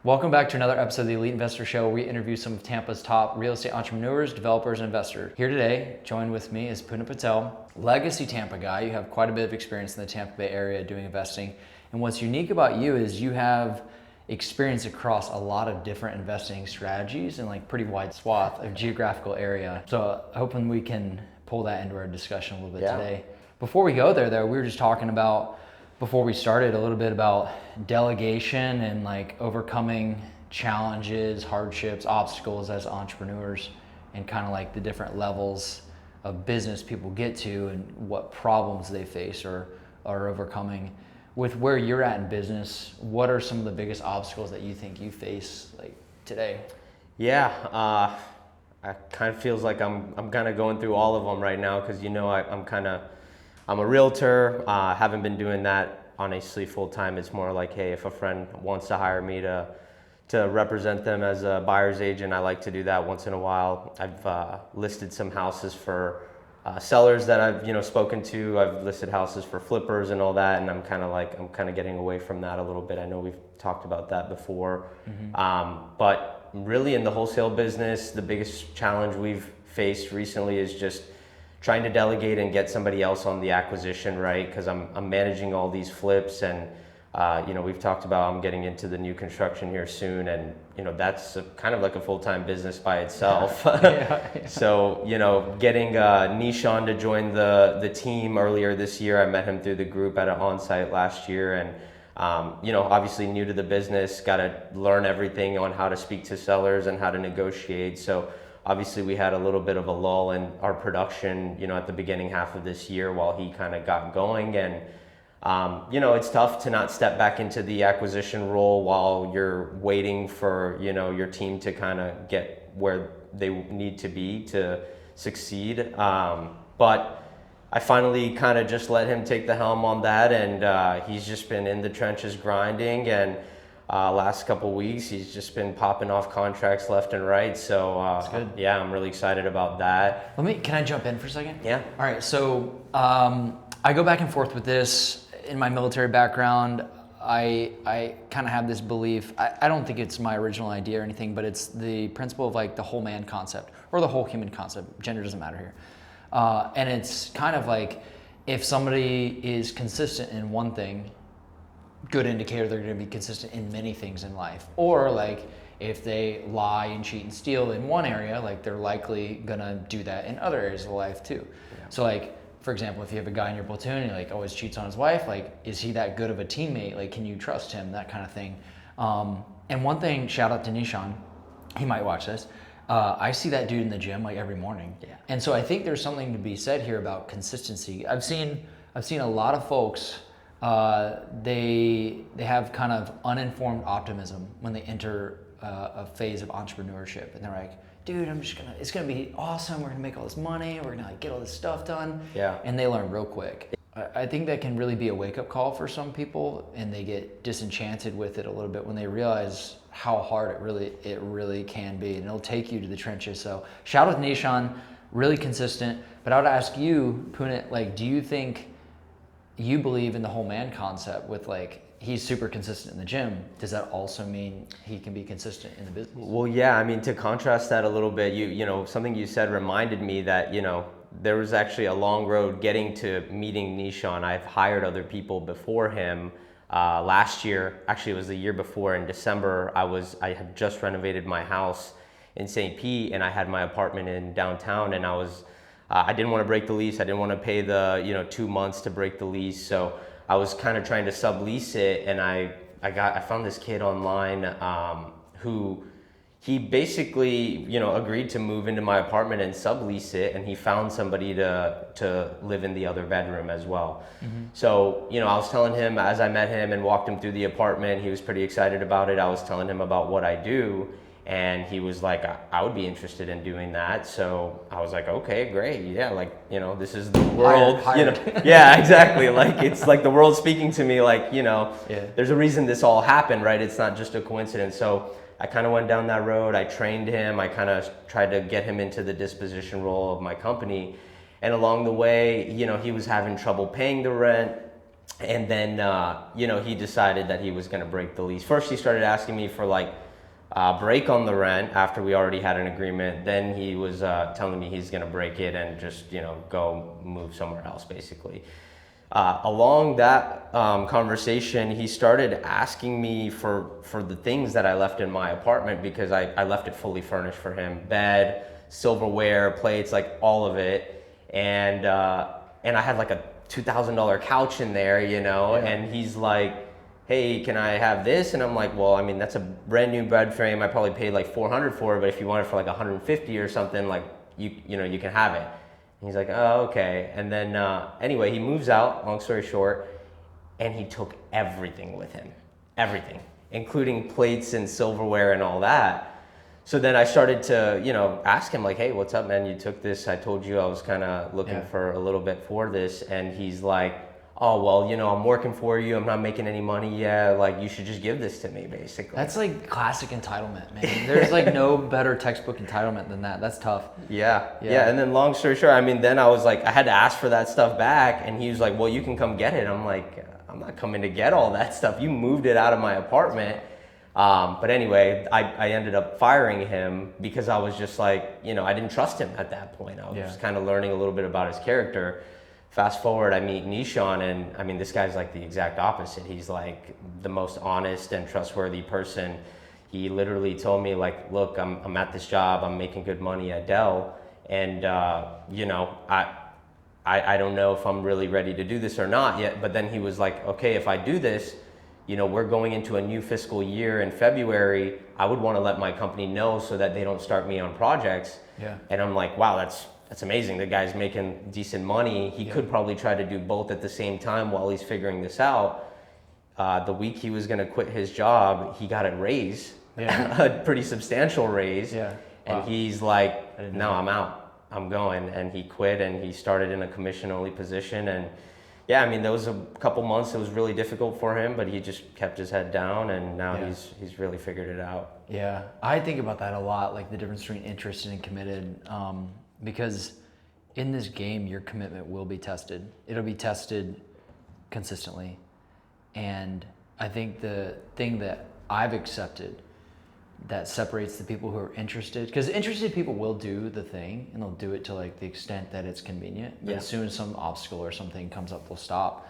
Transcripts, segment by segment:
Welcome back to another episode of the Elite Investor Show, where we interview some of Tampa's top real estate entrepreneurs, developers, and investors. Here today, joined with me is Punit Patel, legacy Tampa guy. You have quite a bit of experience in the Tampa Bay area doing investing. And what's unique about you is you have experience across a lot of different investing strategies and like pretty wide swath of geographical area. So hoping we can pull that into our discussion a little bit today. Before we go there though, we were just talking about, before we started, a little bit about delegation and like overcoming challenges, hardships, obstacles as entrepreneurs, and kind of like the different levels of business people get to and what problems they face or are overcoming. With where you're at in business, what are some of the biggest obstacles that you think you face like today? I kind of feels like I'm kind of going through all of them right now because I'm a realtor. Haven't been doing that honestly full time. It's more like, hey, if a friend wants to hire me to represent them as a buyer's agent, I like to do that once in a while. I've listed some houses for sellers that I've spoken to. I've listed houses for flippers and all that, and I'm kind of getting away from that a little bit. I know we've talked about that before, but really in the wholesale business, the biggest challenge we've faced recently is just trying to delegate and get somebody else on the acquisition, right? Because I'm managing all these flips, and we've talked about I'm getting into the new construction here soon, and that's kind of like a full-time business by itself. So getting Nishan to join the team earlier this year. I met him through the group at an on-site last year, and obviously new to the business, got to learn everything on how to speak to sellers and how to negotiate. So obviously we had a little bit of a lull in our production, at the beginning half of this year while he kind of got going. And, it's tough to not step back into the acquisition role while you're waiting for, your team to kind of get where they need to be to succeed. But I finally kind of just let him take the helm on that. And he's just been in the trenches grinding, and last couple weeks he's just been popping off contracts left and right. So that's good. Yeah, I'm really excited about that. Can I jump in for a second? Yeah. All right, so I go back and forth with this. In my military background, I kind of have this belief. I don't think it's my original idea or anything, but it's the principle of like the whole man concept or the whole human concept. Gender doesn't matter here. And it's kind of like if somebody is consistent in one thing, good indicator they're going to be consistent in many things in life. Or like if they lie and cheat and steal in one area, like they're likely going to do that in other areas of life too. Yeah. So like, for example, if you have a guy in your platoon and he like always cheats on his wife, like is he that good of a teammate? Like can you trust him? That kind of thing. And one thing, shout out to Nishan, he might watch this. I see that dude in the gym like every morning. Yeah. And so I think there's something to be said here about consistency. I've seen a lot of folks, they have kind of uninformed optimism when they enter a phase of entrepreneurship, and they're like, dude, it's gonna be awesome, we're gonna make all this money, we're gonna like get all this stuff done. Yeah. And they learn real quick. I think that can really be a wake-up call for some people, and they get disenchanted with it a little bit when they realize how hard it really can be, and it'll take you to the trenches. So shout out to Nishan, really consistent. But I would ask you, Punit, like, do you think you believe in the whole man concept with like, he's super consistent in the gym? Does that also mean he can be consistent in the business? Well, yeah, I mean, to contrast that a little bit, something you said reminded me that, there was actually a long road getting to meeting Nishan. I've hired other people before him. Last year, actually it was the year before, in December, I had just renovated my house in St. Pete, and I had my apartment in downtown, and I didn't want to break the lease. I didn't want to pay the 2 months to break the lease. So I was kind of trying to sublease it, and I found this kid online who he basically agreed to move into my apartment and sublease it, and he found somebody to live in the other bedroom as well. Mm-hmm. So I was telling him as I met him and walked him through the apartment, he was pretty excited about it. I was telling him about what I do, and he was like, I would be interested in doing that. So I was like, okay, great. Yeah, like, this is the world. Hired. Yeah, exactly. Like, it's like the world speaking to me, like, there's a reason this all happened, right? It's not just a coincidence. So I kind of went down that road. I trained him. I kind of tried to get him into the disposition role of my company. And along the way, he was having trouble paying the rent. And then, he decided that he was going to break the lease. First, he started asking me for like break on the rent after we already had an agreement. Then he was telling me he's going to break it and just, go move somewhere else, basically. Along that conversation, he started asking me for the things that I left in my apartment, because I left it fully furnished for him: bed, silverware, plates, like all of it. And I had like a $2,000 couch in there, and he's like, hey, can I have this? And I'm like, well, I mean, that's a brand new bed frame. I probably paid like $400 for it, but if you want it for like $150 or something, like you can have it. And he's like, oh, okay. And then anyway, he moves out, long story short, and he took everything with him, everything, including plates and silverware and all that. So then I started to, ask him like, hey, what's up, man? You took this. I told you I was kind of looking for a little bit for this. And he's like, oh, well, I'm working for you. I'm not making any money yet. Like, you should just give this to me, basically. That's like classic entitlement, man. There's like no better textbook entitlement than that. That's tough. Yeah. And then long story short, I mean, then I was like, I had to ask for that stuff back. And he was like, well, you can come get it. I'm like, I'm not coming to get all that stuff. You moved it out of my apartment. But anyway, I ended up firing him because I was just like, I didn't trust him at that point. I was just kind of learning a little bit about his character. Fast forward, I meet Nishan, and I mean, this guy's like the exact opposite. He's like the most honest and trustworthy person. He literally told me like, look, I'm at this job, I'm making good money at Dell, and I don't know if I'm really ready to do this or not yet. But then he was like, okay, if I do this, we're going into a new fiscal year in February. I would want to let my company know so that they don't start me on projects. Yeah. And I'm like, wow, that's amazing. The guy's making decent money. He could probably try to do both at the same time while he's figuring this out. The week he was going to quit his job, he got a raise, a pretty substantial raise. Yeah. And he's like, no, I'm out. I'm going. And he quit, and he started in a commission-only position. And yeah, I mean, there was a couple months it was really difficult for him, but he just kept his head down, and now he's really figured it out. Yeah, I think about that a lot, like the difference between interested and committed, because in this game, your commitment will be tested. It'll be tested consistently. And I think the thing that I've accepted that separates the people who are interested, because interested people will do the thing and they'll do it to like the extent that it's convenient, but as soon as some obstacle or something comes up, they'll stop.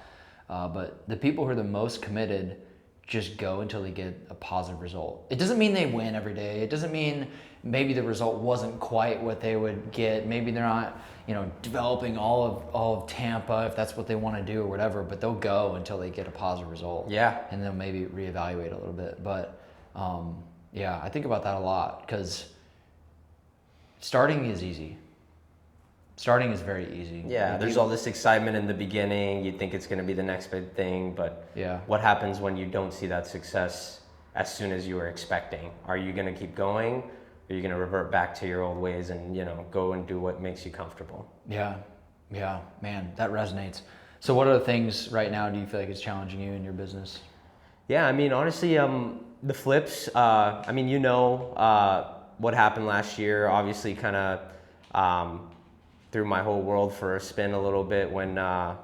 But the people who are the most committed just go until they get a positive result. It doesn't mean they win every day. It doesn't mean maybe the result wasn't quite what they would get. Maybe they're not, developing all of Tampa if that's what they want to do or whatever, but they'll go until they get a positive result. Yeah. And then maybe reevaluate a little bit. But yeah, I think about that a lot, because starting is easy. Starting is very easy. Yeah, there's all this excitement in the beginning. You think it's going to be the next big thing, but what happens when you don't see that success as soon as you were expecting? Are you going to keep going? Or are you going to revert back to your old ways and, go and do what makes you comfortable? Yeah, man, that resonates. So what other things right now do you feel like is challenging you in your business? Yeah, I mean, honestly, the flips, what happened last year, obviously kind of threw my whole world for a spin a little bit when my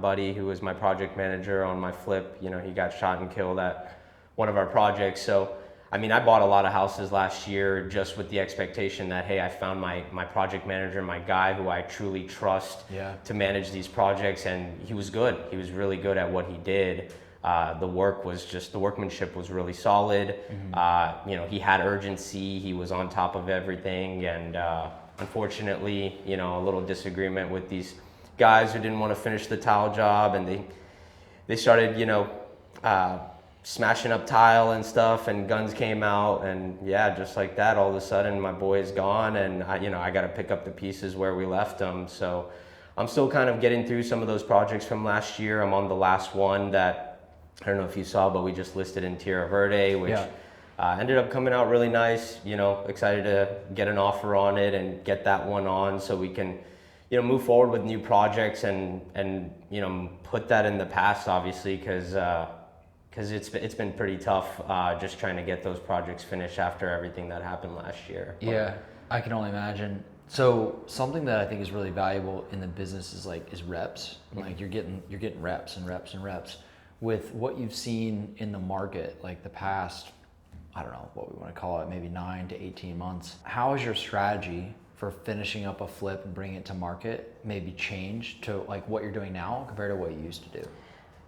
buddy who was my project manager on my flip, he got shot and killed at one of our projects. So, I mean, I bought a lot of houses last year just with the expectation that, hey, I found my project manager, my guy who I truly trust to manage these projects, and he was good. He was really good at what he did. The workmanship was really solid. Mm-hmm. He had urgency. He was on top of everything. And unfortunately, a little disagreement with these guys who didn't want to finish the tile job, and they started, smashing up tile and stuff, and guns came out, and just like that, all of a sudden my boy is gone, and I got to pick up the pieces where we left them. So I'm still kind of getting through some of those projects from last year. I'm on the last one that, I don't know if you saw, but we just listed in Tierra Verde, which ended up coming out really nice. Excited to get an offer on it and get that one on so we can, move forward with new projects and put that in the past, obviously, because it's been pretty tough just trying to get those projects finished after everything that happened last year. Yeah, I can only imagine. So something that I think is really valuable in the business is reps. Like you're getting reps and reps and reps with what you've seen in the market, like the past, I don't know what we want to call it, maybe 9 to 18 months. How has your strategy for finishing up a flip and bringing it to market maybe changed to like what you're doing now compared to what you used to do?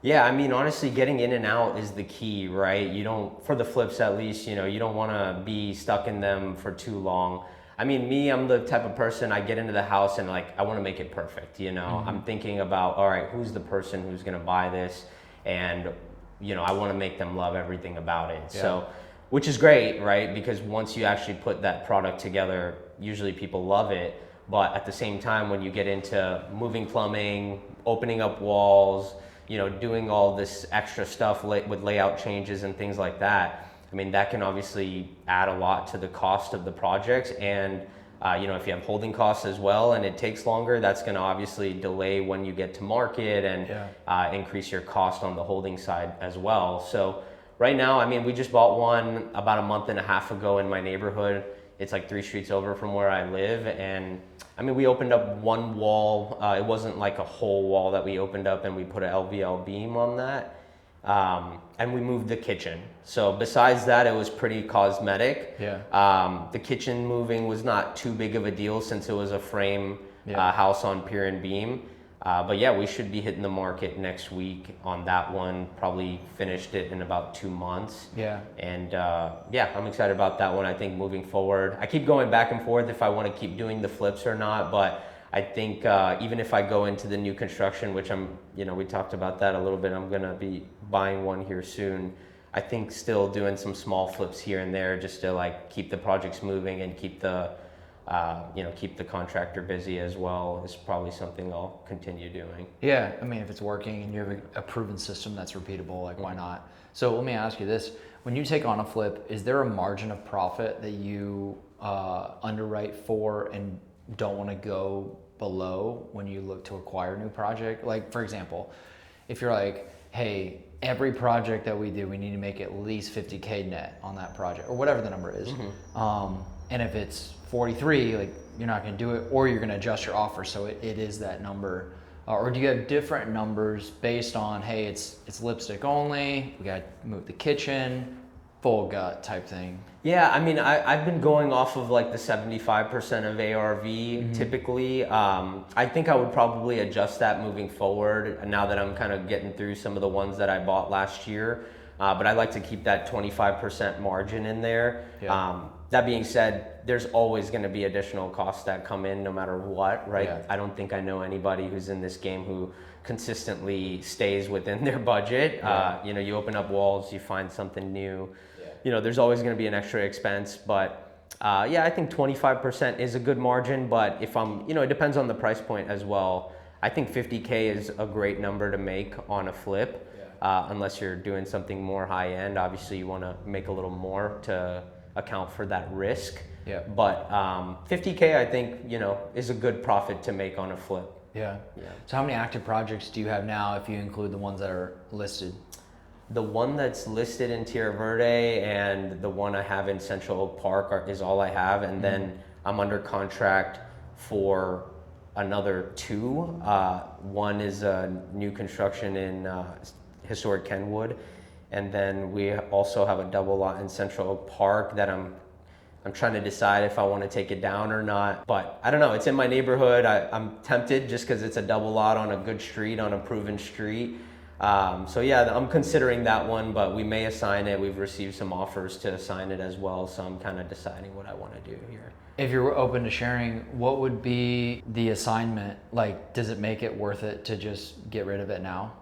Yeah, I mean, honestly, getting in and out is the key, right? You don't, for the flips at least, you don't want to be stuck in them for too long. I mean, me, I'm the type of person, I get into the house and like, I want to make it perfect, I'm thinking about, all right, who's the person who's going to buy this? And, I want to make them love everything about it. Yeah. So, which is great, right? Because once you actually put that product together, usually people love it. But at the same time, when you get into moving plumbing, opening up walls, doing all this extra stuff with layout changes and things like that, I mean, that can obviously add a lot to the cost of the projects. And, if you have holding costs as well and it takes longer, that's going to obviously delay when you get to market and increase your cost on the holding side as well. So right now, I mean, we just bought one about a month and a half ago in my neighborhood. It's like 3 streets over from where I live. And I mean, we opened up one wall. It wasn't like a whole wall that we opened up and we put an LVL beam on that. And we moved the kitchen. So besides that, it was pretty cosmetic. Yeah. The kitchen moving was not too big of a deal since it was a frame house on pier and beam. But yeah, we should be hitting the market next week on that one. Probably finished it in about 2 months. Yeah. And I'm excited about that one. I think moving forward, I keep going back and forth if I want to keep doing the flips or not. But I think even if I go into the new construction, which we talked about that a little bit, I'm going to be buying one here soon. I think still doing some small flips here and there just to like keep the projects moving and keep the keep the contractor busy as well is probably something I'll continue doing. Yeah, I mean, if it's working and you have a proven system that's repeatable, like why not? So let me ask you this. When you take on a flip, is there a margin of profit that you underwrite for and don't want to go below when you look to acquire a new project? Like, for example, if you're like, hey, every project that we do, we need to make at least 50K net on that project, or whatever the number is. And if it's 43, like you're not going to do it, or you're going to adjust your offer so it is that number. Or do you have different numbers based on, hey, it's lipstick only, we got to move the kitchen, full gut type thing? Yeah, I mean, I've been going off of like the 75% of ARV typically. I think I would probably adjust that moving forward now that I'm kind of getting through some of the ones that I bought last year. But I like to keep that 25% margin in there. Yeah. That being said, there's always going to be additional costs that come in no matter what, right? Yeah. I don't think I know anybody who's in this game who consistently stays within their budget. Yeah. You open up walls, you find something new. There's always going to be an extra expense, but I think 25% is a good margin. But if it depends on the price point as well. I think 50K is a great number to make on a flip, unless you're doing something more high end. Obviously, you want to make a little more to account for that risk. Yeah. But 50K, I think, is a good profit to make on a flip. Yeah. So how many active projects do you have now if you include the ones that are listed? The one that's listed in Tierra Verde and the one I have in Central Park is all I have. And then I'm under contract for another 2. One is a new construction in historic Kenwood. And then we also have a double lot in Central Park that I'm trying to decide if I want to take it down or not. But I don't know, it's in my neighborhood. I'm tempted just because it's a double lot on a good street, on a proven street. I'm considering that one, but we may assign it. We've received some offers to assign it as well, so I'm kind of deciding what I want to do here. If you're open to sharing, what would be the assignment? Like, does it make it worth it to just get rid of it now?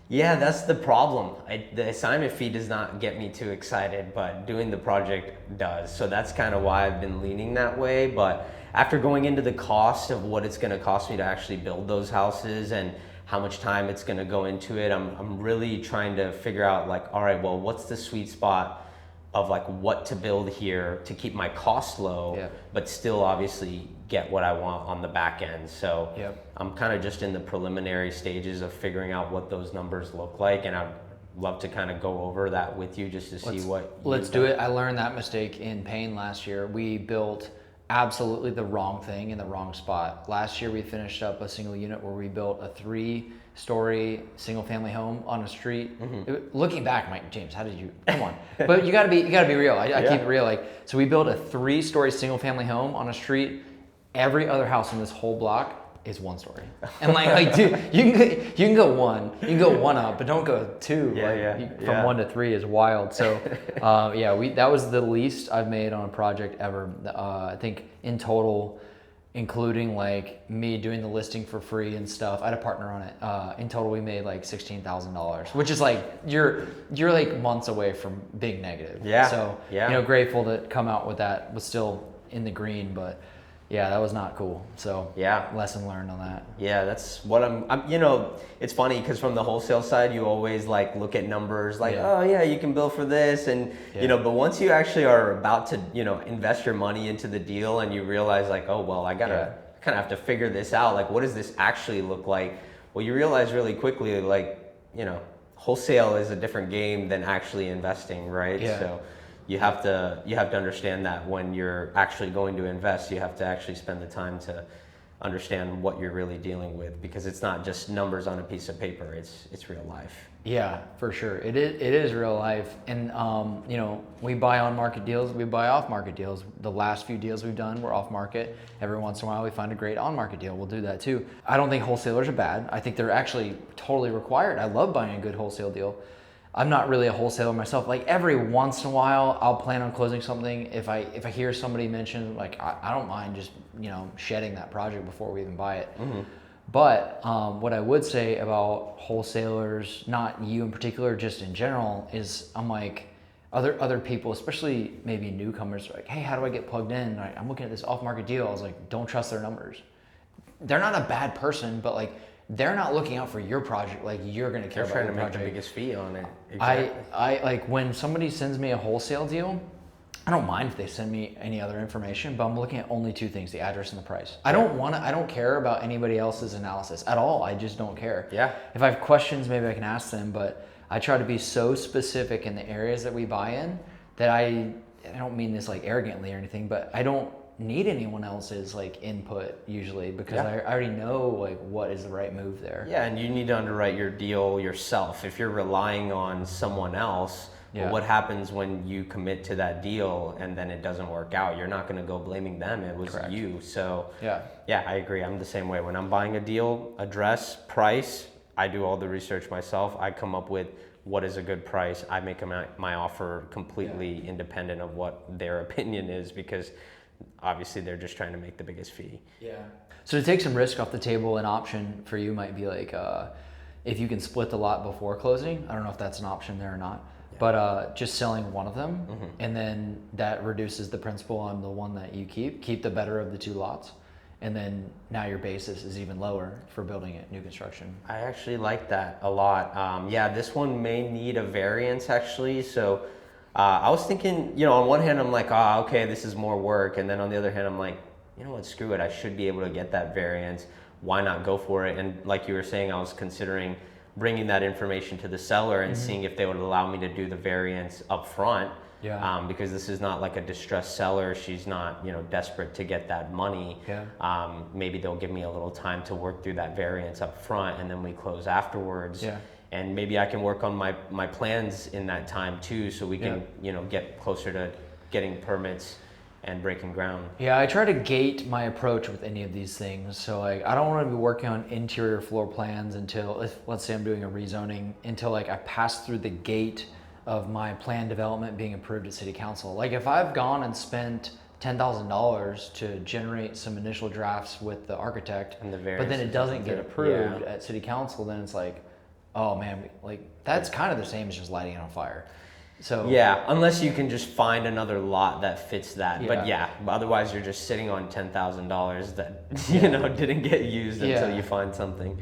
Yeah, that's the problem. The assignment fee does not get me too excited, but doing the project does. So that's kind of why I've been leaning that way. But after going into the cost of what it's going to cost me to actually build those houses and how much time it's going to go into it, I'm really trying to figure out like, all right, well, what's the sweet spot of like what to build here to keep my costs low, but still obviously get what I want on the back end. So I'm kind of just in the preliminary stages of figuring out what those numbers look like, and I'd love to kind of go over that with you just to see what. Let's do it. I learned that mistake in Payne last year. We built absolutely the wrong thing in the wrong spot. Last year we finished up a single unit where we built a 3-story single family home on a street. Looking back, I'm like, James, how did you, come on. But you gotta be real. I keep it real. Like, so we built a 3-story single family home on a street. Every other house in this whole block is 1 story. And like dude, you can go one up, but don't go 2. From 1 to 3 is wild. So that was the least I've made on a project ever. I think in total, including like me doing the listing for free and stuff, I had a partner on it. In total, we made like $16,000, which is like you're like months away from being negative. So grateful to come out with that. Was still in the green, but yeah, that was not cool. So lesson learned on that. Yeah, that's what I'm it's funny because from the wholesale side, you always like look at numbers like, oh yeah, you can bill for this. And, but once you actually are about to, invest your money into the deal and you realize like, oh, well, I gotta kind of have to figure this out. Like, what does this actually look like? Well, you realize really quickly, like, wholesale is a different game than actually investing, right? So you have to understand that when you're actually going to invest, you have to actually spend the time to understand what you're really dealing with, because it's not just numbers on a piece of paper. It's real life. Yeah, for sure. It is real life. And we buy on market deals, we buy off market deals. The last few deals we've done were off market. Every once in a while we find a great on market deal. We'll do that too. I don't think wholesalers are bad. I think they're actually totally required. I love buying a good wholesale deal. I'm not really a wholesaler myself. Like every once in a while, I'll plan on closing something. If I hear somebody mention, like I don't mind just shedding that project before we even buy it. But what I would say about wholesalers, not you in particular, just in general, is I'm like other people, especially maybe newcomers, are like, hey, how do I get plugged in? I'm looking at this off-market deal. I was like, don't trust their numbers. They're not a bad person, but like, they're not looking out for your project like you're going to care about your project. They're trying to make the biggest fee on it. Exactly. I like when somebody sends me a wholesale deal, I don't mind if they send me any other information, but I'm looking at only 2 things: the address and the price. I don't care about anybody else's analysis at all. I just don't care. If I have questions, maybe I can ask them, but I try to be so specific in the areas that we buy in that I don't mean this like arrogantly or anything, but I don't need anyone else's like input usually, because I already know like what is the right move there. And you need to underwrite your deal yourself. If you're relying on someone else, well, what happens when you commit to that deal and then it doesn't work out? You're not going to go blaming them. It was you. So I agree. I'm the same way. When I'm buying a deal, address, price, I do all the research myself. I come up with what is a good price. I make my offer completely independent of what their opinion is, because obviously they're just trying to make the biggest fee. So to take some risk off the table, an option for you might be like if you can split the lot before closing. I don't know if that's an option there or not, but just selling one of them, and then that reduces the principal on the one that you keep the better of the 2 lots, and then now your basis is even lower for building it new construction. I actually like that a lot. This one may need a variance actually. So I was thinking, on one hand, I'm like, okay, this is more work. And then on the other hand, I'm like, you know what, screw it. I should be able to get that variance. Why not go for it? And like you were saying, I was considering bringing that information to the seller and seeing if they would allow me to do the variance up front. Because this is not like a distressed seller. She's not, desperate to get that money. Maybe they'll give me a little time to work through that variance up front, and then we close afterwards. And maybe I can work on my plans in that time too, so we can get closer to getting permits and breaking ground. I try to gate my approach with any of these things. So like I don't want to be working on interior floor plans until, let's say I'm doing a rezoning, until like I pass through the gate of my plan development being approved at city council. Like if I've gone and spent $10,000 to generate some initial drafts with the architect, but then it doesn't get approved at city council, then it's like, oh man, like that's kind of the same as just lighting it on fire. So unless you can just find another lot that fits that. But otherwise you're just sitting on $10,000 that didn't get used until you find something.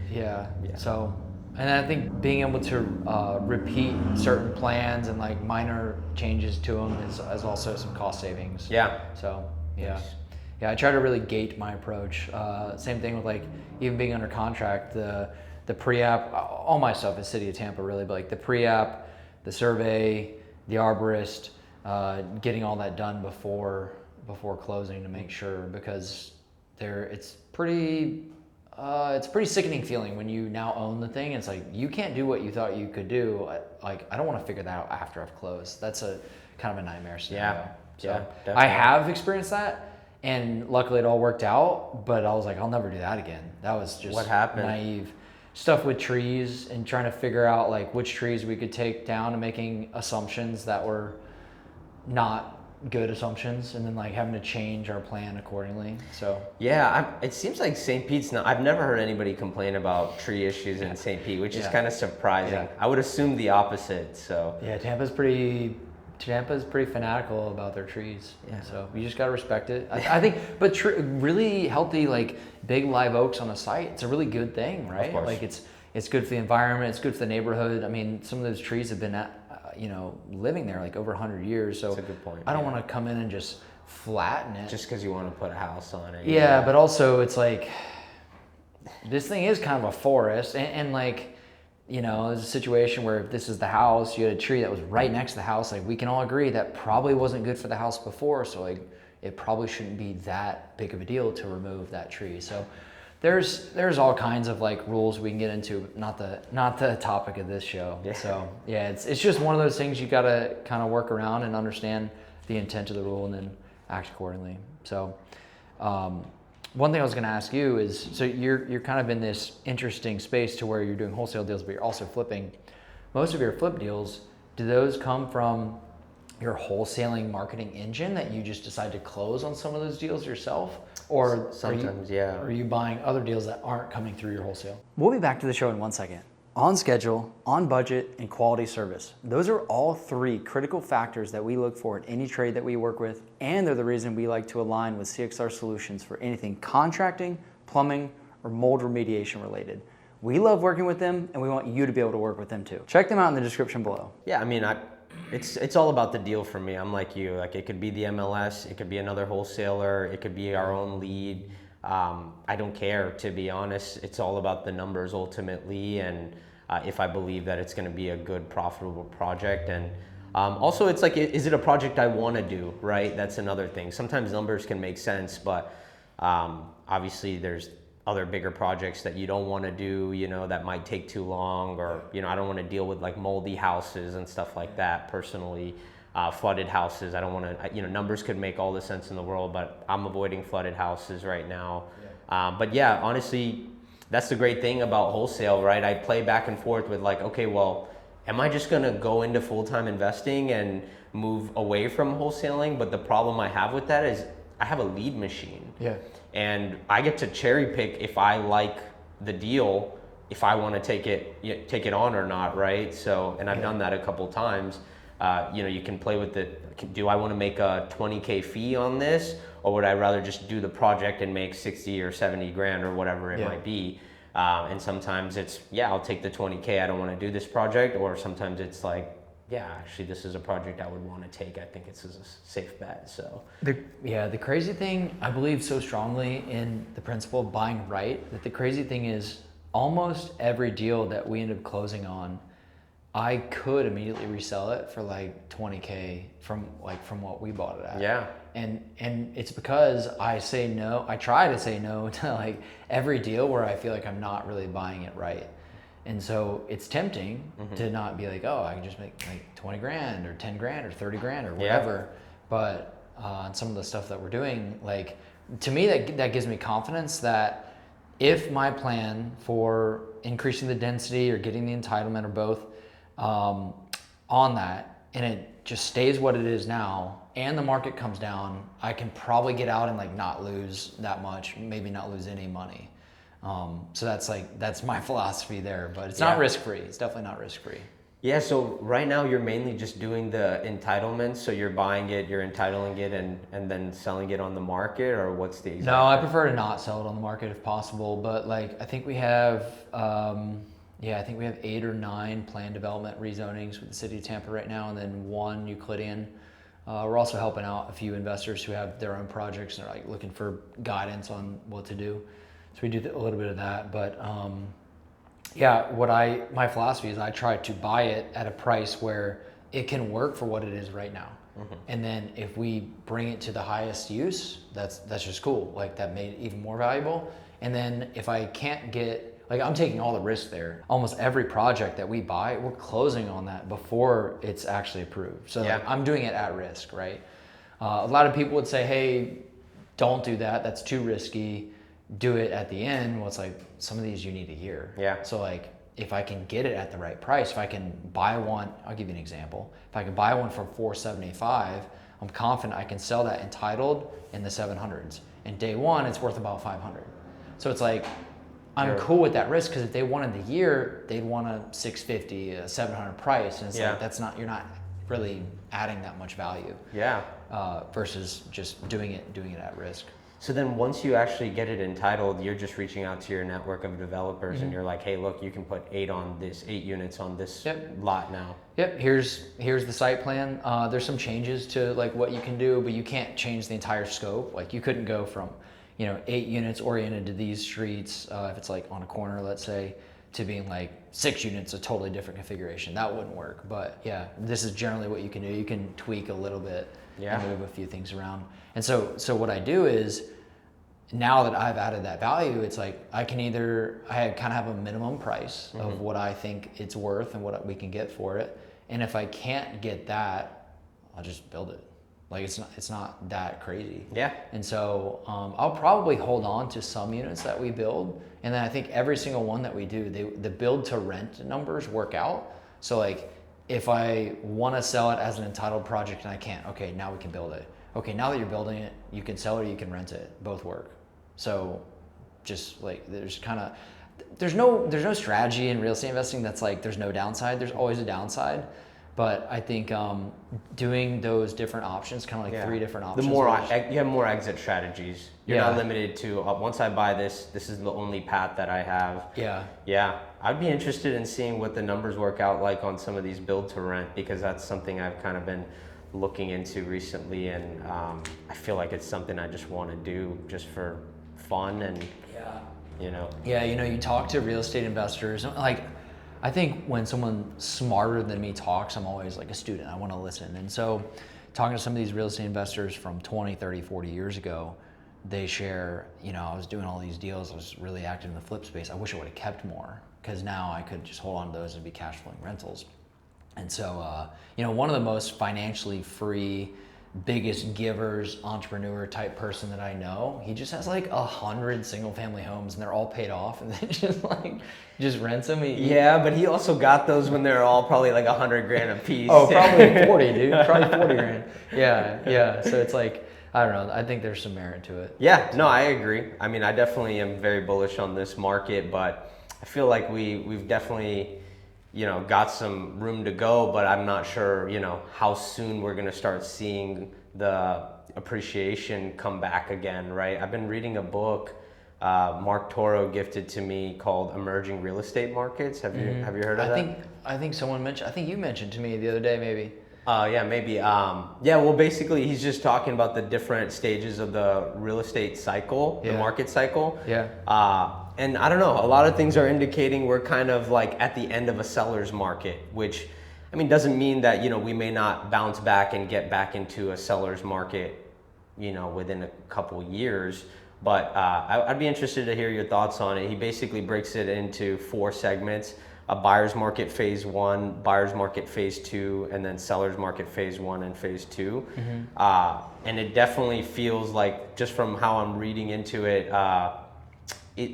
So, and I think being able to repeat certain plans and like minor changes to them is also some cost savings. So I try to really gate my approach. Same thing with like even being under contract, the pre-app, all my stuff is City of Tampa really, but like the pre-app, the survey, the arborist, getting all that done before before closing to make sure, because it's pretty sickening feeling when you now own the thing. It's like you can't do what you thought you could do. Like I don't want to figure that out after I've closed. That's a kind of a nightmare scenario. Yeah, So yeah, definitely. I have experienced that, and luckily it all worked out. But I was like, I'll never do that again. That was just What happened? naive stuff with trees and trying to figure out like which trees we could take down and making assumptions that were not good assumptions, and then like having to change our plan accordingly. So Yeah, it seems like St. Pete's not. I've never heard anybody complain about tree issues in St. Pete, which is Yeah. kind of surprising. Yeah. I would assume the opposite. So yeah, Tampa's pretty fanatical about their trees. Yeah. So you just gotta respect it. I think, but really healthy, like big live oaks on a site, it's a really good thing, right? course. Like it's good for the environment. It's good for the neighborhood. I mean, some of those trees have been living there like over 100 years. So That's a good point, I don't yeah. want to come in and just flatten it. just because you want to put a house on it. Yeah, but also it's like this thing is kind of a forest, and like, there's a situation where if this is the house, you had a tree that was right next to the house. Like we can all agree that probably wasn't good for the house before, so like it probably shouldn't be that big of a deal to remove that tree. So there's all kinds of like rules we can get into, not the topic of this show. Yeah. So yeah, it's just one of those things you gotta kind of work around and understand the intent of the rule and then act accordingly. So one thing I was going to ask you is, so you're kind of in this interesting space to where you're doing wholesale deals, but you're also flipping. Most of your flip deals, do those come from your wholesaling marketing engine that you just decide to close on some of those deals yourself? Or Sometimes, yeah. Are you buying other deals that aren't coming through your wholesale? We'll be back to the show in 1 second. On schedule, on budget, and quality service. Those are all three critical factors that we look for in any trade that we work with, and they're the reason we like to align with CXR Solutions for anything contracting, plumbing, or mold remediation related. We love working with them, and we want you to be able to work with them too. Check them out in the description below. Yeah, I mean, it's all about the deal for me. I'm like you. Like it could be the MLS, it could be another wholesaler, it could be our own lead. I don't care, to be honest. It's all about the numbers ultimately, and if I believe that it's going to be a good, profitable project. And also, it's like, is it a project I want to do, right? That's another thing. Sometimes numbers can make sense, but obviously there's other bigger projects that you don't want to do, that might take too long, or, I don't want to deal with like moldy houses and stuff like that personally. Flooded houses, I don't want to, numbers could make all the sense in the world, but I'm avoiding flooded houses right now. But yeah, honestly, that's the great thing about wholesale, right? I play back and forth with like, okay, well, am I just gonna go into full-time investing and move away from wholesaling? But the problem I have with that is I have a lead machine. Yeah. And I get to cherry pick if I like the deal, if I want to take it on or not, right? So, and I've done that a couple times. You can play with it. Do I want to make a 20K fee on this, or would I rather just do the project and make 60 or 70 grand or whatever it might be? And sometimes it's, I'll take the 20K. I don't want to do this project. Or sometimes it's like, actually this is a project I would want to take. I think it's a safe bet. So the crazy thing, I believe so strongly in the principle of buying right, that the crazy thing is almost every deal that we end up closing on, I could immediately resell it for like 20K from what we bought it at. Yeah. And it's because I try to say no to like every deal where I feel like I'm not really buying it right. And so it's tempting to not be like, oh, I can just make like 20 grand or 10 grand or 30 grand or whatever. But on some of the stuff that we're doing, like to me, that gives me confidence that if my plan for increasing the density or getting the entitlement or both, on that, and it just stays what it is now, and the market comes down, I can probably get out and like not lose that much, maybe not lose any money. So that's my philosophy there, but it's not risk-free. It's definitely not risk-free. Yeah, so right now you're mainly just doing the entitlements, so you're buying it, you're entitling it, and then selling it on the market, or what's the exact? No, I prefer to not sell it on the market if possible, but like I think we have 8 or 9 planned development rezonings with the city of Tampa right now, and then 1 Euclidean. We're also helping out a few investors who have their own projects and are like looking for guidance on what to do. So we do a little bit of that, but my philosophy is I try to buy it at a price where it can work for what it is right now. And then if we bring it to the highest use, that's just cool. Like that made it even more valuable. And then if I can't get, like I'm taking all the risk there. Almost every project that we buy, we're closing on that before it's actually approved. So like, I'm doing it at risk, right? A lot of people would say, hey, don't do that. That's too risky. Do it at the end. Well, it's like some of these you need a year. Yeah. So like if I can get it at the right price, if I can buy one, I'll give you an example. If I can buy one for $475, I'm confident I can sell that entitled in the 700s. And day one, it's worth about 500. So it's like, I'm cool with that risk because if they wanted the year, they'd want a 650, a 700 price. And it's like, that's not, you're not really adding that much value. Yeah. Versus just doing it at risk. So then once you actually get it entitled, you're just reaching out to your network of developers and you're like, hey, look, you can put 8 units on this lot now. Yep, here's the site plan. There's some changes to like what you can do, but you can't change the entire scope. Like you couldn't go from, 8 units oriented to these streets, if it's like on a corner, let's say, to being like 6 units, a totally different configuration. That wouldn't work. But yeah, this is generally what you can do. You can tweak a little bit and move a few things around. And so what I do is, now that I've added that value, it's like I kind of have a minimum price of what I think it's worth and what we can get for it. And if I can't get that, I'll just build it. Like it's not that crazy. Yeah. And so I'll probably hold on to some units that we build, and then I think every single one that we do, the build to rent numbers work out. So like if I want to sell it as an entitled project and I can't, okay, now we can build it. Okay, now that you're building it, you can sell it or you can rent it. Both work. So just like there's no strategy in real estate investing that's like there's no downside. There's always a downside. But I think doing those different options, kind of like 3 different options. You have more exit strategies. You're not limited to once I buy this is the only path that I have. Yeah. I'd be interested in seeing what the numbers work out like on some of these build to rent, because that's something I've kind of been looking into recently, and I feel like it's something I just want to do just for fun and you talk to real estate investors, like I think when someone smarter than me talks, I'm always like a student. I want to listen. And so talking to some of these real estate investors from 20, 30, 40 years ago, they share, I was doing all these deals. I was really active in the flip space. I wish I would have kept more, because now I could just hold on to those and be cash flowing rentals. And so, one of the most financially free, biggest givers, entrepreneur type person that I know, he just has like 100 single family homes and they're all paid off, and then just rents them. But he also got those when they're all probably like $100,000 a piece. Oh, probably 40, dude. Probably 40 grand. Yeah. So it's like, I don't know. I think there's some merit to it. Yeah, no, I agree. I mean, I definitely am very bullish on this market, but I feel like we've definitely, got some room to go, but I'm not sure, how soon we're going to start seeing the appreciation come back again, right? I've been reading a book Mark Toro gifted to me called Emerging Real Estate Markets. Have you heard of that? I think someone mentioned, I think you mentioned to me the other day, maybe. Maybe. Well, basically, he's just talking about the different stages of the real estate cycle, the market cycle. And I don't know, a lot of things are indicating we're kind of like at the end of a seller's market, which, doesn't mean that, we may not bounce back and get back into a seller's market, within a couple years. But I'd be interested to hear your thoughts on it. He basically breaks it into 4 segments: a buyer's market phase 1, buyer's market phase 2, and then seller's market phase 1 and phase 2. And it definitely feels like, just from how I'm reading into it,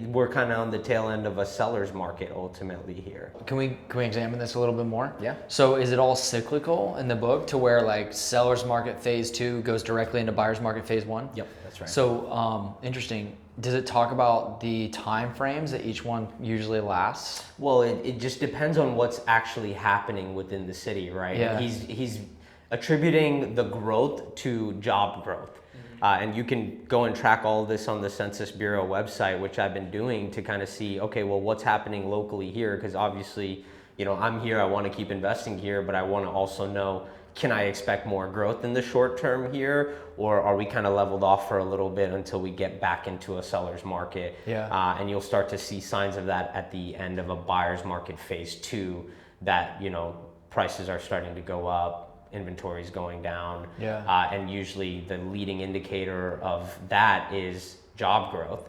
we're kind of on the tail end of a seller's market ultimately here. Can we examine this a little bit more? Yeah. So is it all cyclical in the book, to where like seller's market phase 2 goes directly into buyer's market phase 1? Yep, that's right. So interesting. Does it talk about the time frames that each one usually lasts? Well, it just depends on what's actually happening within the city, right? Yeah. He's attributing the growth to job growth. And you can go and track all of this on the Census Bureau website, which I've been doing to kind of see, okay, well, what's happening locally here? Because obviously, I'm here, I want to keep investing here, but I want to also know, can I expect more growth in the short term here? Or are we kind of leveled off for a little bit until we get back into a seller's market? And you'll start to see signs of that at the end of a buyer's market phase 2, that, prices are starting to go up. inventory is going down. Yeah. And usually the leading indicator of that is job growth.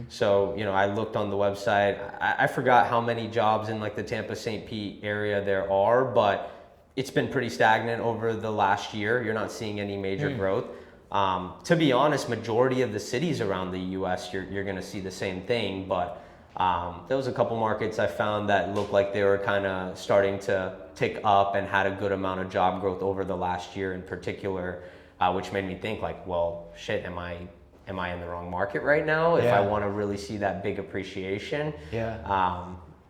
So, you know, I looked on the website. I forgot how many jobs in like the Tampa St. Pete area there are, but it's been pretty stagnant over the last year. You're not seeing any major growth. To be honest, majority of the cities around the U.S., you're going to see the same thing. But there was a couple markets I found that looked like they were kind of starting to tick up and had a good amount of job growth over the last year in particular, which made me think like, well, shit, am I in the wrong market right now if I want to really see that big appreciation?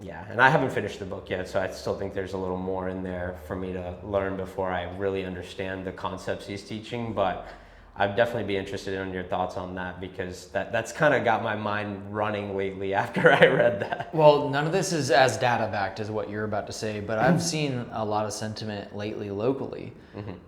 Yeah, and I haven't finished the book yet, so I still think there's a little more in there for me to learn before I really understand the concepts he's teaching. But I'd definitely be interested in your thoughts on that, because that's kind of got my mind running lately after I read that. Well, none of this is as data backed as what you're about to say, but I've seen a lot of sentiment lately locally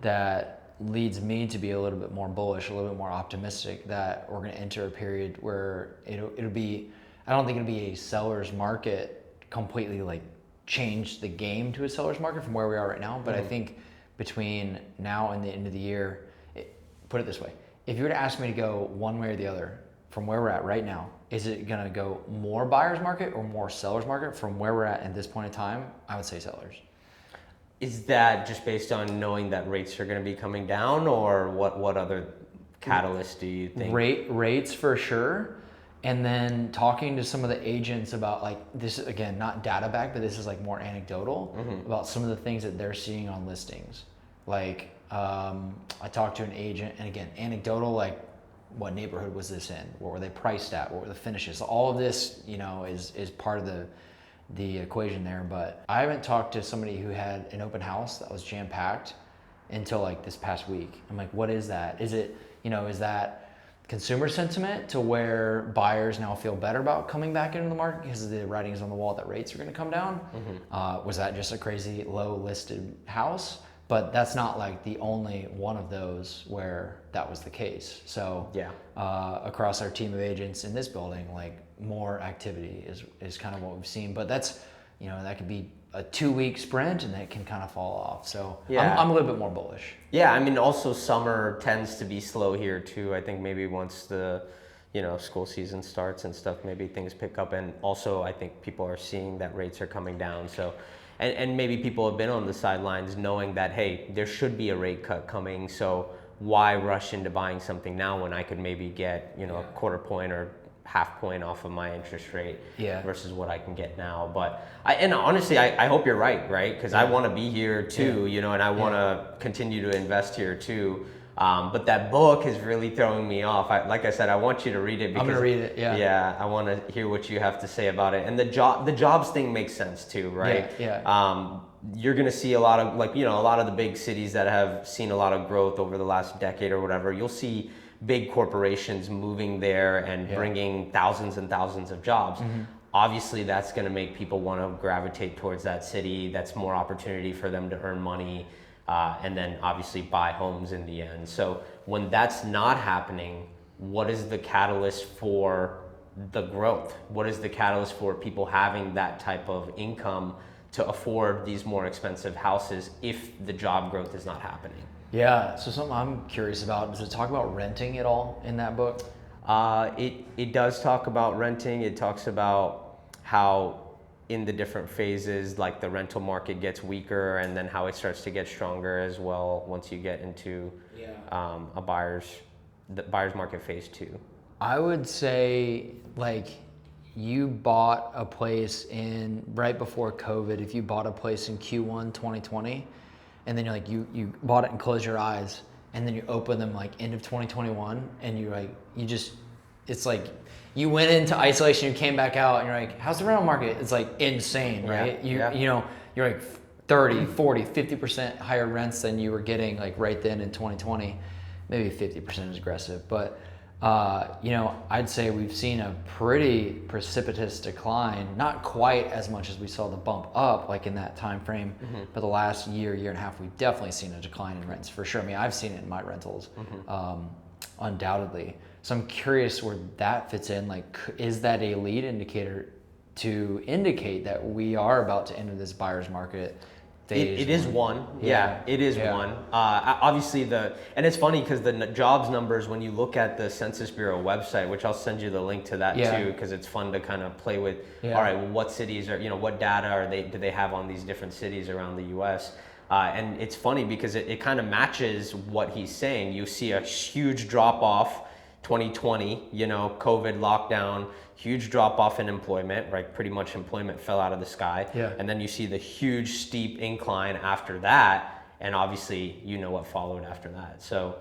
that leads me to be a little bit more bullish, a little bit more optimistic that we're going to enter a period where it'll be, I don't think it'll be a seller's market completely like change the game to a seller's market from where we are right now. But I think between now and the end of the year, put it this way, if you were to ask me to go one way or the other from where we're at right now, is it going to go more buyer's market or more seller's market from where we're at this point in time? I would say sellers. Is that just based on knowing that rates are going to be coming down, or what other catalysts do you think? Rates for sure. And then talking to some of the agents about, like, this is, again, not data backed, but this is like more anecdotal about some of the things that they're seeing on listings. Like, I talked to an agent, and again, anecdotal, like, what neighborhood was this in? What were they priced at? What were the finishes? All of this, you know, is part of the equation there. But I haven't talked to somebody who had an open house that was jam packed until like this past week. I'm like, what is that? Is it, you know, is that consumer sentiment to where buyers now feel better about coming back into the market because the writing is on the wall that rates are going to come down? Was that just a crazy low listed house? But that's not like the only one of those where that was the case. So across our team of agents in this building, like, more activity is kind of what we've seen. But that's, you know, that could be a 2-week sprint and that can kind of fall off. So I'm a little bit more bullish. Yeah, I mean, also summer tends to be slow here too. I think maybe once the, you know, school season starts and stuff, maybe things pick up. And also I think people are seeing that rates are coming down. So, and maybe people have been on the sidelines knowing that, hey, there should be a rate cut coming. So why rush into buying something now when I could maybe get, you know, a quarter point or half point off of my interest rate versus what I can get now. But honestly, I hope you're right? Because I want to be here too, you know, and I want to continue to invest here too. But that book is really throwing me off. Like I said, I want you to read it because I'm gonna read it. Yeah, I want to hear what you have to say about it. And the jobs thing makes sense too, right? You're gonna see a lot of, like, you know, a lot of the big cities that have seen a lot of growth over the last decade or whatever. You'll see big corporations moving there and bringing thousands and thousands of jobs. Obviously, that's going to make people want to gravitate towards that city. That's more opportunity for them to earn money and then obviously buy homes in the end. So when that's not happening, what is the catalyst for the growth? What is the catalyst for people having that type of income to afford these more expensive houses if the job growth is not happening? Yeah, so something I'm curious about, does it talk about renting at all in that book? It does talk about renting. It talks about how in the different phases, like the rental market gets weaker and then how it starts to get stronger as well once you get into the buyer's market phase 2. I would say, like, you bought a place right before COVID, if you bought a place in Q1 2020, and then you're like, you bought it and closed your eyes, and then you open them like end of 2021, and you're like, it's like you went into isolation, you came back out, and you're like, how's the rental market? It's like insane, right? You know, you're like 30, 40, 50% higher rents than you were getting like right then in 2020. Maybe 50% is aggressive, but you know, I'd say we've seen a pretty precipitous decline, not quite as much as we saw the bump up like in that time frame, but the last year and a half, we've definitely seen a decline in rents for sure. I mean, I've seen it in my rentals, undoubtedly. So I'm curious where that fits in. Like, is that a lead indicator to indicate that we are about to enter this buyer's market It is one. Yeah, it is one. Obviously and it's funny because the jobs numbers, when you look at the Census Bureau website, which I'll send you the link to that too, because it's fun to kind of play with. All right, well, what cities are, what data do they have on these different cities around the U.S. And it's funny because it kind of matches what he's saying. You see a huge drop off 2020, COVID lockdown, huge drop off in employment, right? Pretty much employment fell out of the sky. Yeah. And then you see the huge steep incline after that. And obviously, what followed after that. So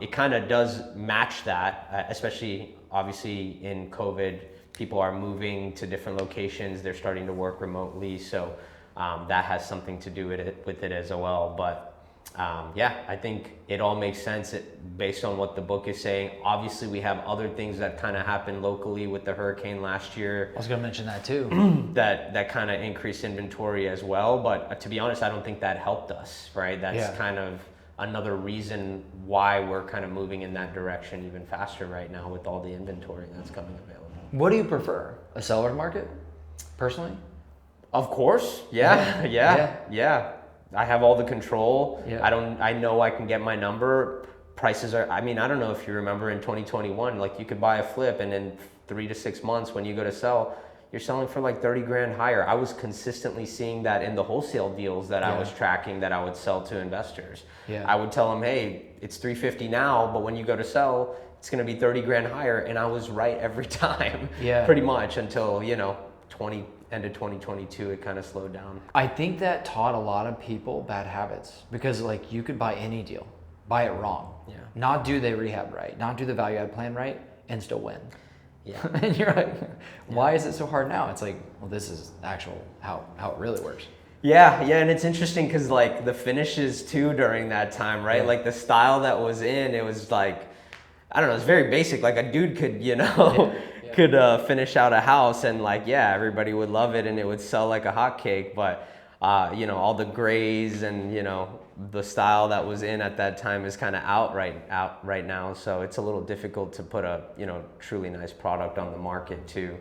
it kind of does match that, especially obviously in COVID, people are moving to different locations. They're starting to work remotely. So that has something to do with it as well. But I think it all makes sense based on what the book is saying. Obviously, we have other things that kind of happened locally with the hurricane last year. I was going to mention that too. that kind of increased inventory as well. But to be honest, I don't think that helped us, right? That's kind of another reason why we're kind of moving in that direction even faster right now with all the inventory that's coming available. What do you prefer? A seller's market, personally? Of course. Yeah. I have all the control. Yeah. I know I can get my number. Prices are, I don't know if you remember in 2021, like you could buy a flip and in 3 to 6 months when you go to sell, you're selling for like 30 grand higher. I was consistently seeing that in the wholesale deals that I was tracking that I would sell to investors. Yeah. I would tell them, hey, it's 350 now, but when you go to sell, it's going to be 30 grand higher. And I was right every time, pretty much until, end of 2022, it kind of slowed down. I think that taught a lot of people bad habits because like you could buy any deal, buy it wrong, not do the rehab right, not do the value add plan right, and still win. Yeah. And you're like, why is it so hard now? It's like, well, this is actual how it really works. Yeah, and it's interesting because like the finishes too during that time, right? Yeah. Like the style that was in, it was like, I don't know, it's very basic. Like a dude could, could finish out a house and like, everybody would love it and it would sell like a hotcake. But, all the grays and, the style that was in at that time is kind of out right now. So it's a little difficult to put a, truly nice product on the market too.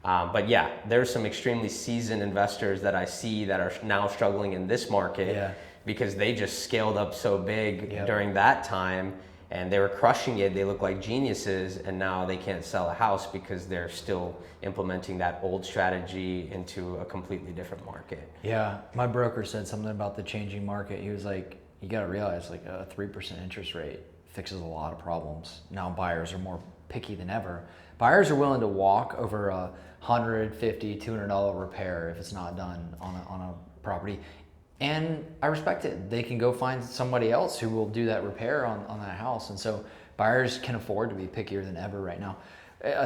But there's some extremely seasoned investors that I see that are now struggling in this market because they just scaled up so big during that time. And they were crushing it. They look like geniuses, and now they can't sell a house because they're still implementing that old strategy into a completely different market. Yeah, my broker said something about the changing market. He was like, you got to realize like a 3% interest rate fixes a lot of problems. Now buyers are more picky than ever. Buyers are willing to walk over a $150, $200 repair if it's not done on a property. And I respect it. They can go find somebody else who will do that repair on that house. And so buyers can afford to be pickier than ever right now.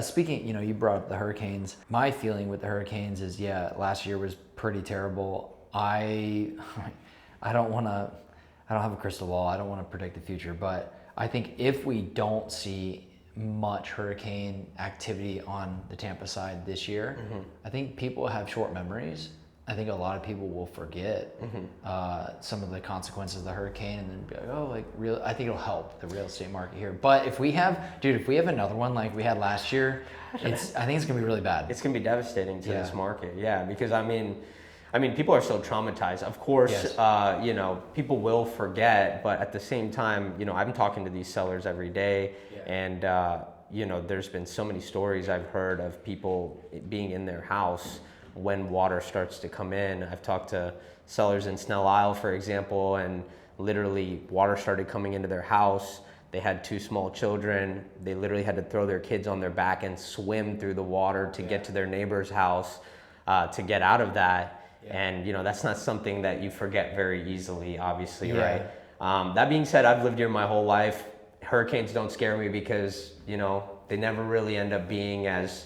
Speaking, you brought up the hurricanes. My feeling with the hurricanes is, last year was pretty terrible. I don't have a crystal ball. I don't want to predict the future, but I think if we don't see much hurricane activity on the Tampa side this year, I think people have short memories. I think a lot of people will forget some of the consequences of the hurricane and then be like, I think it'll help the real estate market here. But if we have another one like we had last year, I think it's gonna be really bad. It's gonna be devastating to this market, because I mean, people are still traumatized. Of course, people will forget, but at the same time, I'm talking to these sellers every day, and there's been so many stories I've heard of people being in their house when water starts to come in. I've talked to sellers in Snell Isle, for example, and literally water started coming into their house. They had 2 small children. They literally had to throw their kids on their back and swim through the water to get to their neighbor's house to get out of that. Yeah. And that's not something that you forget very easily, obviously, right? That being said, I've lived here my whole life. Hurricanes don't scare me because, they never really end up being as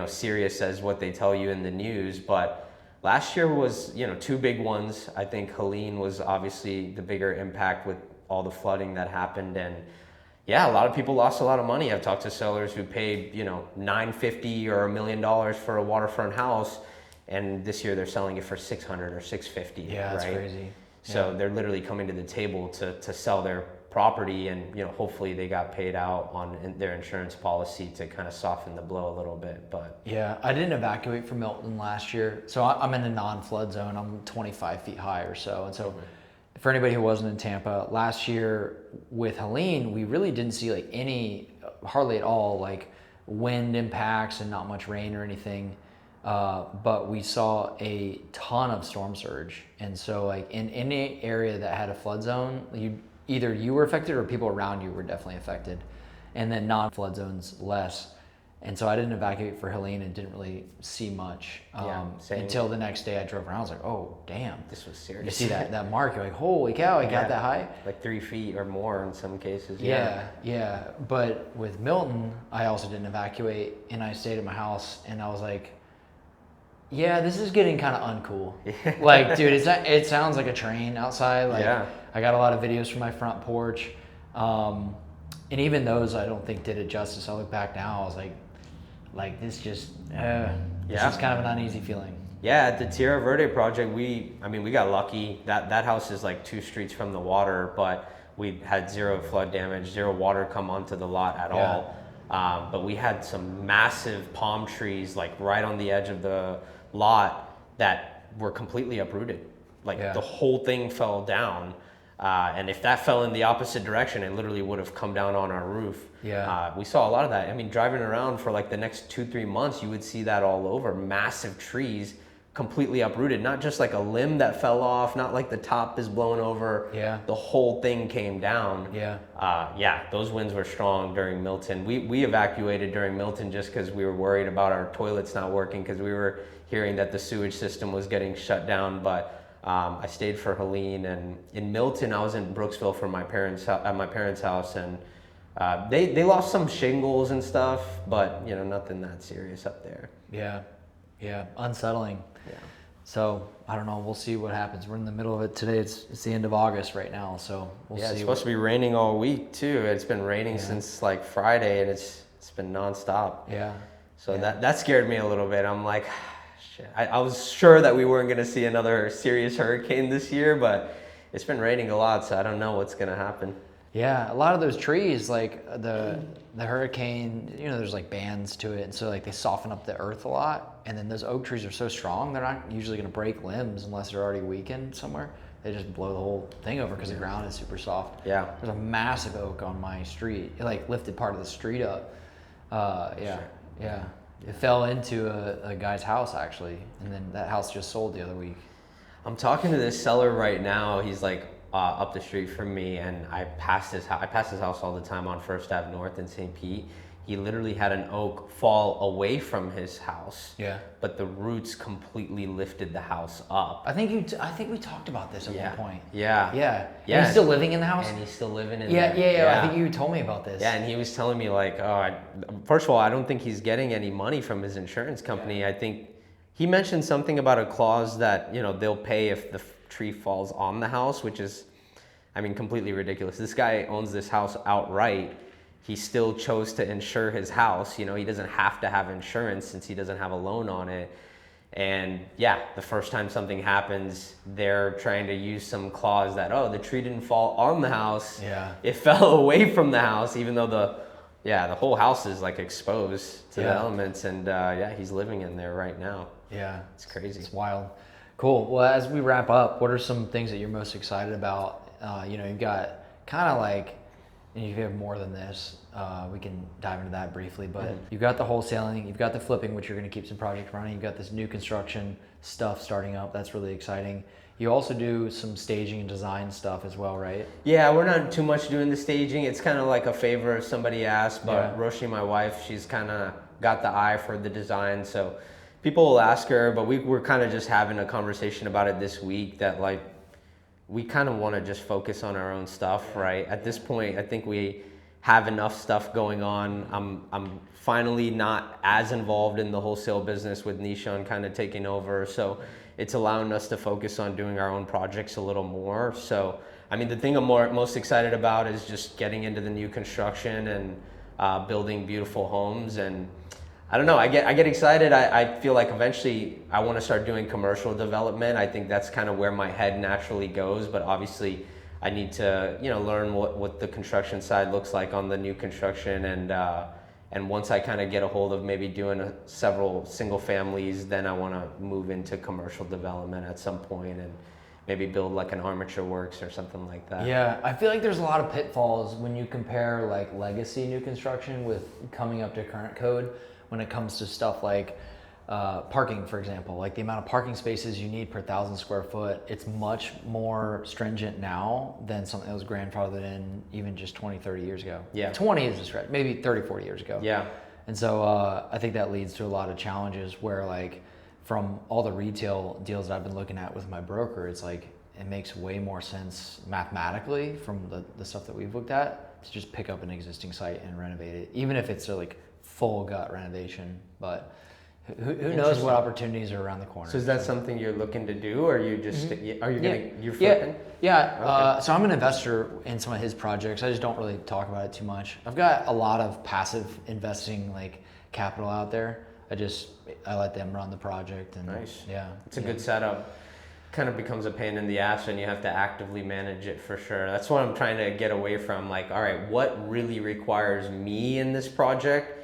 serious as what they tell you in the news. But last year was, 2 big ones. I think Helene was obviously the bigger impact with all the flooding that happened. And a lot of people lost a lot of money. I've talked to sellers who paid, $950 or $1 million for a waterfront house. And this year they're selling it for $600 or $650. Yeah, that's crazy. So they're literally coming to the table to sell their property, and hopefully they got paid out on their insurance policy to kind of soften the blow a little bit. But Yeah, I didn't evacuate from Milton last year, so I'm in a non-flood zone. I'm 25 feet high or so, and so for anybody who wasn't in Tampa last year with Helene, we really didn't see like hardly at all, like wind impacts and not much rain or anything. But we saw a ton of storm surge, and so like in any area that had a flood zone, either you were affected or people around you were definitely affected, and then non-flood zones less. And so I didn't evacuate for Helene and didn't really see much until the next day I drove around. I was like, oh damn, this was serious. You see that mark, you're like, holy cow, it got that high? Like 3 feet or more in some cases. Yeah. But with Milton, I also didn't evacuate, and I stayed at my house, and I was like, yeah, this is getting kind of uncool. Like, dude, it sounds like a train outside. Like, I got a lot of videos from my front porch. And even those I don't think did it justice. I look back now, I was like this just, this is kind of an uneasy feeling. Yeah, at the Tierra Verde project, we got lucky. That house is like 2 streets from the water, but we had 0 flood damage, 0 water come onto the lot at all. But we had some massive palm trees like right on the edge of the lot that were completely uprooted. Like the whole thing fell down. And if that fell in the opposite direction, it literally would have come down on our roof. We saw a lot of that. I mean, driving around for like the next 2-3 months, you would see that all over. Massive trees completely uprooted, not just like a limb that fell off, not like the top is blown over. The whole thing came down. Those winds were strong during Milton. We evacuated during Milton just because we were worried about our toilets not working, because we were hearing that the sewage system was getting shut down. But I stayed for Helene, and in Milton I was in Brooksville for at my parents' house, and they lost some shingles and stuff, but nothing that serious up there. Unsettling. So I don't know, we'll see what happens. We're in the middle of it today. It's the end of August right now, so we'll see. It's supposed to be raining all week too. It's been raining since like Friday, and it's been nonstop. So that scared me a little bit. I'm like, I was sure that we weren't going to see another serious hurricane this year, but it's been raining a lot, so I don't know what's going to happen. Yeah, a lot of those trees, like the hurricane, there's like bands to it, and so like they soften up the earth a lot, and then those oak trees are so strong, they're not usually going to break limbs unless they're already weakened somewhere. They just blow the whole thing over because the ground is super soft. There's a massive oak on my street. It like lifted part of the street up. It fell into a guy's house actually, and then that house just sold the other week. I'm talking to this seller right now. He's like up the street from me, and I pass his house all the time on First Ave North in St. Pete. He literally had an oak fall away from his house. But the roots completely lifted the house up. I think we talked about this at one point. And he's still living in the house? And he's still living in there. Yeah. I think you told me about this. And he was telling me like, first of all, I don't think he's getting any money from his insurance company. I think he mentioned something about a clause that, they'll pay if the tree falls on the house, which is, completely ridiculous. This guy owns this house outright. He still chose to insure his house. He doesn't have to have insurance since he doesn't have a loan on it. And the first time something happens, they're trying to use some clause that, the tree didn't fall on the house. It fell away from the house, even though the whole house is like exposed to the elements. And he's living in there right now. It's crazy. It's wild. Cool. Well, as we wrap up, what are some things that you're most excited about? You've got kind of like, and if you have more than this, we can dive into that briefly, but you've got the wholesaling, you've got the flipping, which you're going to keep some projects running. You've got this new construction stuff starting up. That's really exciting. You also do some staging and design stuff as well, right? Yeah, we're not too much doing the staging. It's kind of like a favor if somebody asks, but Roshi, my wife, she's kind of got the eye for the design. So people will ask her, but we're kind of just having a conversation about it this week that like, we kind of want to just focus on our own stuff, right? At this point, I think we have enough stuff going on. I'm finally not as involved in the wholesale business with Nishan kind of taking over. So it's allowing us to focus on doing our own projects a little more. So, the thing I'm most excited about is just getting into the new construction and building beautiful homes. And I don't know, I get excited. I feel like eventually I want to start doing commercial development. I think that's kind of where my head naturally goes, but obviously I need to, learn what the construction side looks like on the new construction, and once I kind of get a hold of maybe doing several single families, then I want to move into commercial development at some point and maybe build like an armature works or something like that. Yeah, I feel like there's a lot of pitfalls when you compare like legacy new construction with coming up to current code when it comes to stuff like parking, for example. Like the amount of parking spaces you need per 1,000 square foot, it's much more stringent now than something that was grandfathered in even just 20, 30 years ago. Yeah. 20 is a stretch, maybe 30, 40 years ago. Yeah. And so I think that leads to a lot of challenges where like from all the retail deals that I've been looking at with my broker, it's like it makes way more sense mathematically from the stuff that we've looked at to just pick up an existing site and renovate it, even if it's a like full gut renovation. But who knows what opportunities are around the corner. So is that something you're looking to do, or are you just you're flipping? Okay. So I'm an investor in some of his projects. I just don't really talk about it too much. I've got a lot of passive investing like capital out there. I let them run the project. And nice. Yeah, it's a good setup. Kind of becomes a pain in the ass when you have to actively manage it, for sure. That's what I'm trying to get away from. Like, all right, what really requires me in this project?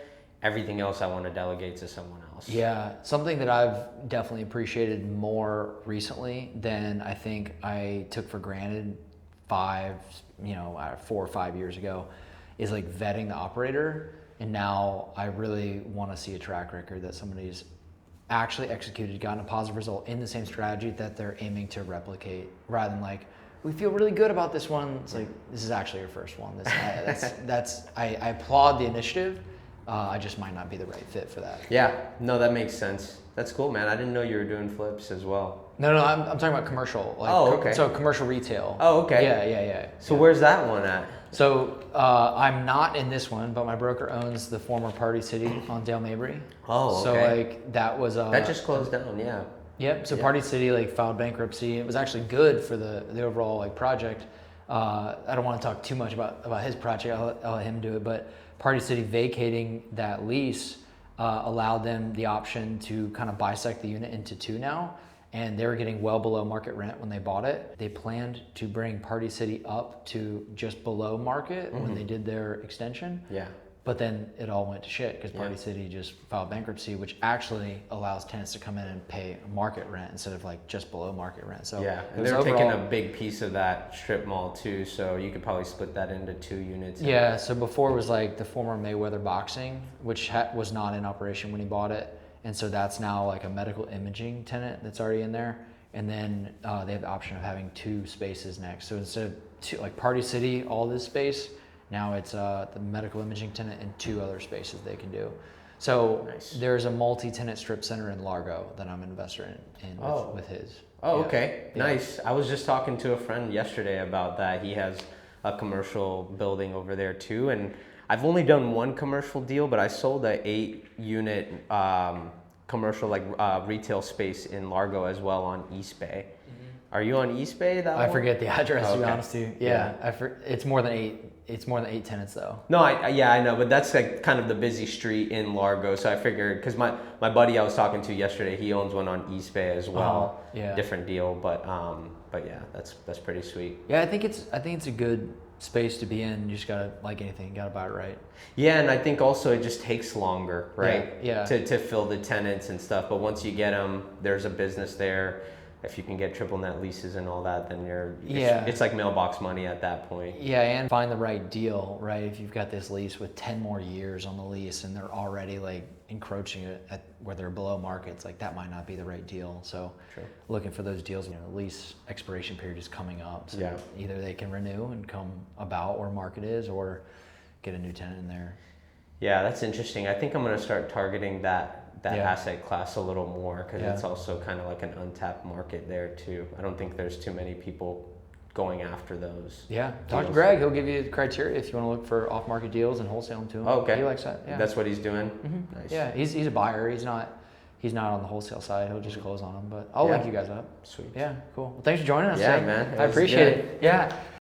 Everything else I want to delegate to someone else. Yeah, something that I've definitely appreciated more recently than I think I took for granted 4 or 5 years ago is like vetting the operator. And now I really want to see a track record that somebody's actually executed, gotten a positive result in the same strategy that they're aiming to replicate, rather than like, we feel really good about this one. It's like, this is actually your first one. I applaud the initiative. I just might not be the right fit for that. Yeah, no, that makes sense. That's cool, man. I didn't know you were doing flips as well. No, I'm talking about commercial. Like, okay. So commercial retail. Oh, okay. Yeah. So where's that one at? So I'm not in this one, but my broker owns the former Party City on Dale Mabry. Oh, okay. So like that was that just closed down, yeah. Yep. So Party City like filed bankruptcy. It was actually good for the overall like project. I don't want to talk too much about his project. I'll let him do it. But Party City vacating that lease allowed them the option to kind of bisect the unit into two now. And they were getting well below market rent when they bought it. They planned to bring Party City up to just below market when they did their extension. Yeah. But then it all went to shit because Party City just filed bankruptcy, which actually allows tenants to come in and pay market rent instead of like just below market rent. So yeah, and they're taking a big piece of that strip mall too, so you could probably split that into 2 units. Yeah, so before it was like the former Mayweather Boxing, which was not in operation when he bought it. And so that's now like a medical imaging tenant that's already in there. And then they have the option of having 2 spaces next. So instead of 2, like Party City, all this space, now it's the medical imaging tenant and 2 other spaces they can do. So nice. There's a multi-tenant strip center in Largo that I'm an investor in with his. Oh, okay. Yeah. Nice. I was just talking to a friend yesterday about that. He has a commercial building over there too. And I've only done 1 commercial deal, but I sold a 8-unit commercial retail space in Largo as well on East Bay. Are you on East Bay? I forget the address, to be honest with you. Yeah. It's more than 8. It's more than 8 tenants though. No, I know, but that's like kind of the busy street in Largo. So I figured, because my buddy I was talking to yesterday, he owns one on East Bay as well. Different deal, but yeah, that's pretty sweet. Yeah, I think it's a good space to be in. You just gotta, like anything, you gotta buy it right. Yeah, and I think also it just takes longer, right? Yeah. To fill the tenants and stuff. But once you get them, there's a business there. If you can get triple net leases and all that, then it's like mailbox money at that point. Yeah, and find the right deal, right? If you've got this lease with 10 more years on the lease and they're already like encroaching it at where they're below markets, like that might not be the right deal. So looking for those deals, lease expiration period is coming up. So either they can renew and come about where market is, or get a new tenant in there. Yeah, that's interesting. I think I'm going to start targeting that asset class a little more, because it's also kind of like an untapped market there too. I don't think there's too many people going after those. Yeah, talk to Greg. He'll give you the criteria if you want to look for off-market deals and wholesaling to him. Oh, okay. He likes that. Yeah. That's what he's doing. Mm-hmm. Nice. Yeah, he's a buyer. He's not on the wholesale side. He'll just close on them. But I'll link you guys up. Sweet. Yeah, cool. Well, thanks for joining us. Yeah, man. I appreciate it. Yeah.